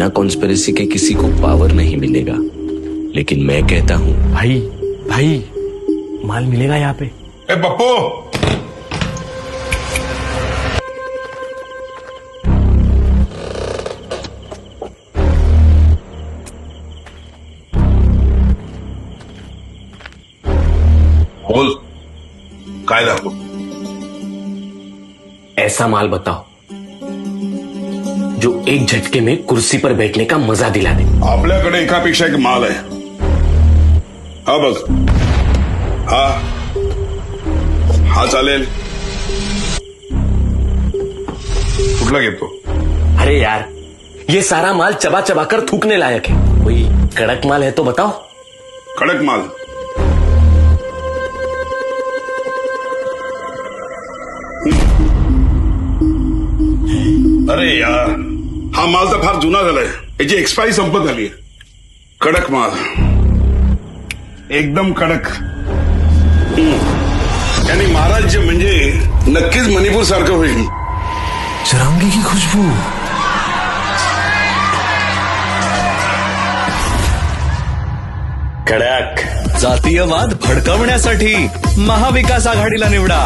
बिना कॉन्स्पिरेसी के किसी को पावर नहीं मिलेगा, लेकिन मैं कहता हूं भाई भाई माल मिलेगा यहाँ पे। ए पप्पू, बोल काय दाखवू? ऐसा माल बताओ जो एक झटके में कुर्सी पर बैठने का मजा दिला दे। आपल्याकडे एकापेक्षा एक माल आहे। हा बघ, हा हा चालेल, कुठला घेतो? अरे यार, ये सारा माल चबा चबा कर थूकने लायक है। कोई कड़क माल है तो बताओ। कडक माल? अरे यार, हा माल तर फार जुना झालाय, याची एक्सपायरी संपत आली आहे। कडक माल, एकदम कडक। आणि महाराज म्हणजे नक्कीच मणिपूर सारखं होईल। चरंगी की खुशबू। कडक जातीयवाद भडकवण्यासाठी महाविकास आघाडीला निवडा।